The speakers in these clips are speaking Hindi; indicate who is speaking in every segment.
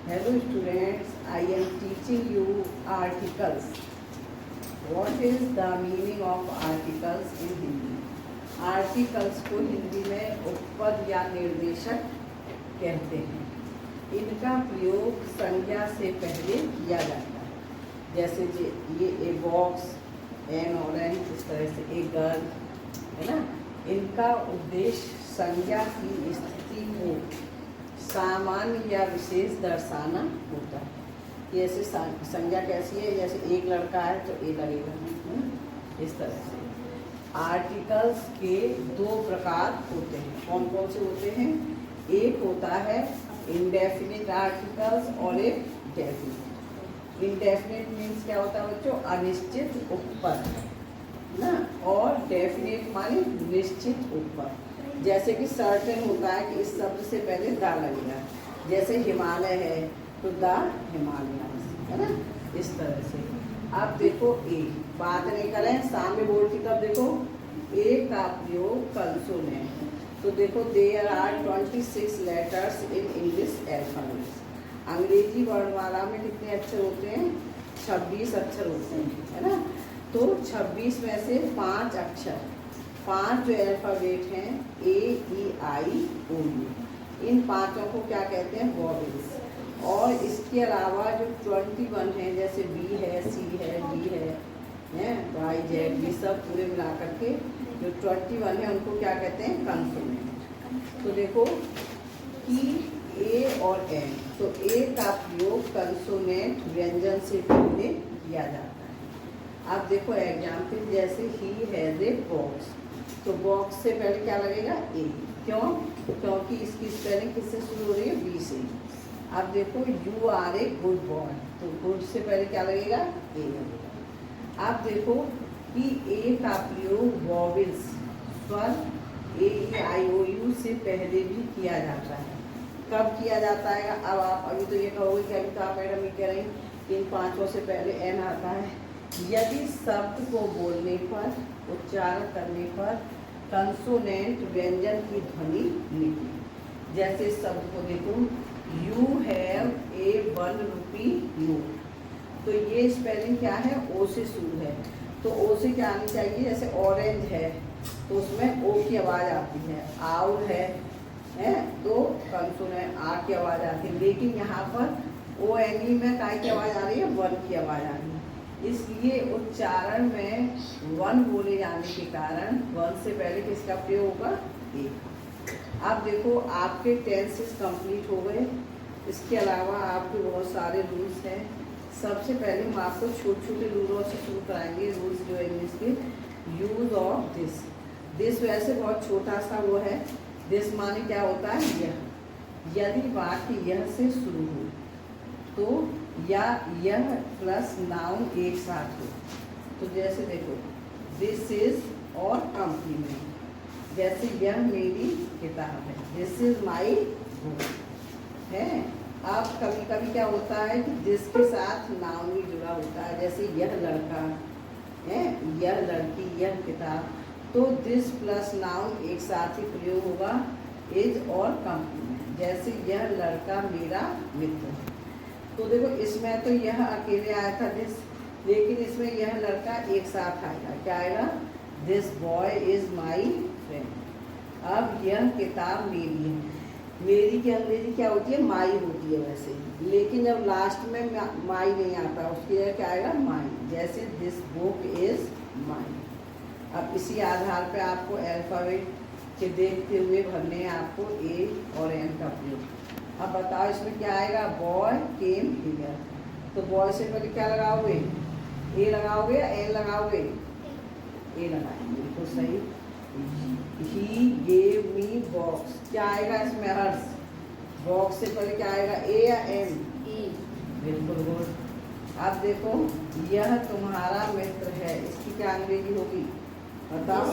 Speaker 1: Hello students, I am teaching you articles. What is the meaning of articles in Hindi? Articles को हिंदी में उपपद या निर्देशक कहते हैं। इनका प्रयोग संज्ञा से पहले किया जाता है, जैसे ये ए बॉक्स, एन ऑरेंज, इस तरह से ए गर्ल, है ना। इनका उद्देश्य संज्ञा की स्थिति को सामान्य या विशेष दर्शाना होता है। जैसे संज्ञा कैसी है, जैसे एक लड़का है तो ए लगेगा, इस तरह से। आर्टिकल्स के दो प्रकार होते हैं। कौन कौन से होते हैं? एक होता है इंडेफिनिट आर्टिकल्स और एक डेफिनिट। इंडेफिनिट मीन्स क्या होता है बच्चों? अनिश्चित उपपद ना, और डेफिनिट माने निश्चित उपपद। जैसे कि सर्टेन होता है कि इस शब्द से पहले दा लगेगा, जैसे हिमालय है तो द हिमालय, है ना, इस तरह से। अब देखो ए, बात नहीं करें, सामने बोर्ड की तरफ देखो, ए का प्रयोग कंसोनेंट। तो देखो there are 26 letters in English alphabet. अंग्रेजी वर्णमाला में कितने अक्षर होते हैं? 26 अक्षर होते हैं, है ना। तो 26 में से 5 अक्षर, 5 जो अल्फाबेट हैं, ए ई आई ओ यू, इन पांचों को क्या कहते हैं? वॉवेल्स। और इसके अलावा जो 21 है, जैसे बी है, सी है, डी है, वाई जेड, ये सब पूरे मिला करके जो 21 है उनको क्या कहते हैं? कंसोनेंट। तो देखो कि ए और एन, तो ए का प्रयोग कंसोनेंट व्यंजन से पहले किया जाता है। अब देखो एग्जाम्पल, जैसे ही हैज ए बॉक्स, तो बॉक्स से पहले क्या लगेगा? ए। क्यों? क्योंकि इसकी स्पेलिंग किससे शुरू हो रही है? बी से। अब देखो you are a good boy, तो गुड से पहले क्या लगेगा? ए लगेगा। अब देखो कि ए का प्रयोग वॉवेल्स, स्वर ए ई आई ओ यू से पहले भी किया जाता है। कब किया जाता है? अब आप अभी तो ये कहोगे कि अभी तो आप मैडम ये कह रही कि इन पांचों से पहले एन आता है। यदि शब्द को बोलने पर, उच्चारण करने पर कंसोनेंट व्यंजन की ध्वनि निकली। जैसे शब्द को देखो, you have a 1 rupee note, तो ये स्पेलिंग क्या है? ओ से शुरू है, तो ओ से क्या आनी चाहिए? जैसे ऑरेंज है तो उसमें ओ की आवाज़ आती है, आउल है तो कंसोनेंट आ की आवाज़ आती है। लेकिन यहाँ पर ओ एन ई में काय की आवाज़ आ रही है? 1 की आवाज़ आ रही है। इसलिए उच्चारण में 1 बोले जाने के कारण 1 से पहले किसका प्रयोग होगा? ए। अब देखो आपके टेंसेस कंप्लीट हो गए। इसके अलावा आपके बहुत सारे रूल्स हैं। सबसे पहले हम आपको छोटे छोटे रूलों से शुरू कराएंगे। रूल्स जो है इंग्लिश के, यूज ऑफ दिस। दिस वैसे बहुत छोटा सा वो है। दिस माने क्या होता है? यह। यदि वाक्य यह से शुरू हो तो या यह प्लस नाउन एक साथ हो, तो जैसे देखो दिस इज और कम्प्लीमेंट, जैसे यह मेरी किताब है, दिस इज माई बुक है। अब कभी कभी क्या होता है कि दिस के साथ नाउन भी जुड़ा होता है, जैसे यह लड़का है, यह लड़की, यह किताब, तो दिस प्लस नाउन एक साथ ही प्रयोग होगा, इज और कम्प्लीमेंट। जैसे यह लड़का मेरा मित्र है, तो देखो इसमें तो यह अकेले आया था दिस, लेकिन इसमें यह लड़का एक साथ आएगा। क्या आएगा? This boy is my friend. अब यह किताब मेरी है। मेरी की अंग्रेजी क्या होती है? माई होती है वैसे, लेकिन जब लास्ट में माई नहीं आता, उसकी जगह क्या आएगा? माई। जैसे दिस बुक इज माई। अब इसी आधार पे आपको अल्फाबेट के देखते हुए भरने हैं आपको ए और एन का प्रयोग। अब बताओ इसमें क्या आएगा? बॉय केम हियर, तो बॉय से पहले क्या लगाओगे? ए लगाओगे या एन लगाओगे? ए लगाएंगे, बिल्कुल सही। ही गेव मी बॉक्स, क्या आएगा इसमें? हर्ष। बॉक्स से पहले क्या आएगा? ए या एन? ई, बिल्कुल गुड। अब देखो यह तुम्हारा मित्र है, इसकी क्या अंग्रेजी होगी? बताओ।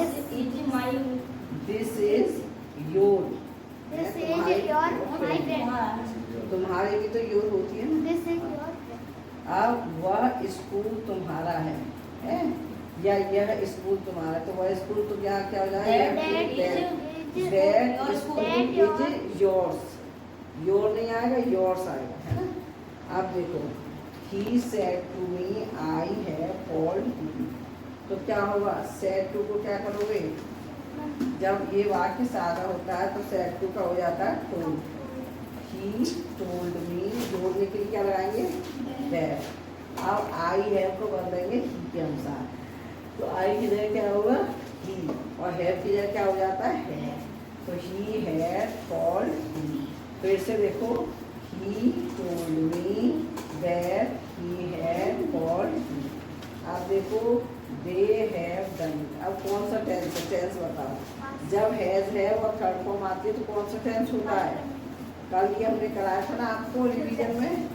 Speaker 1: दिस इज योर, तुम्हारे भी तो योर होती है ना। अब वह स्कूल तुम्हारा है या यह स्कूल तुम्हारा, तो वह स्कूल तो क्या क्या हो जाएगा? That school is yours. Your नहीं आएगा, योर्स आएगा, है ना। अब देखो, he said to me I have called him, तो क्या होगा, said to को क्या करोगे, जब ये वाक्य सादा होता है तो said to का हो जाता है told। he told me, जोड़ने के लिए क्या लगाएंगे, that। अब I have को बदलेंगे he के अनुसार, तो I की जगह क्या होगा, he, और have की जगह क्या हो जाता है, तो he had called him। फिर से देखो, he told me that he had called him। अब देखो, they have done it। अब कौन सा टेंस है, टेंस बताओ। जब हैज है और थर्ड फॉर्म आती है तो कौन सा टेंस होता है, कल ये हमने कराया था ना आपको रिवीजन में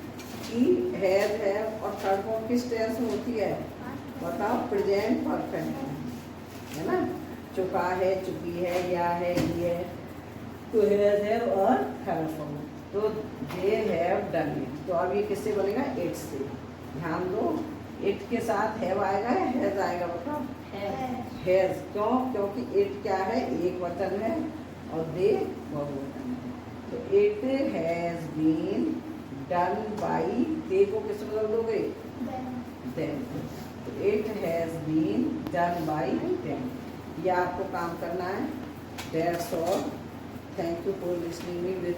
Speaker 1: कि हैज है और थर्ड फॉर्म किस टेंस में होती है, बताओ, प्रेजेंट परफेक्ट है ना, चुका है, चुकी है, या है, ये है, तो हैज है और थर्ड फॉर्म, तो दे हैव डन इट। तो अब ये किससे बनेगा, इट से। ध्यान दो, इट के साथ हैव आएगा या हैज आएगा, बताओ, हैज। क्यों, क्योंकि इट क्या है, एक वचन है और दे बहुवचन है, तो it has been done by, they को किस बदल दोगे, देम, तो it has been done by them. ये आपको काम करना है। That's all. Thank you for listening me with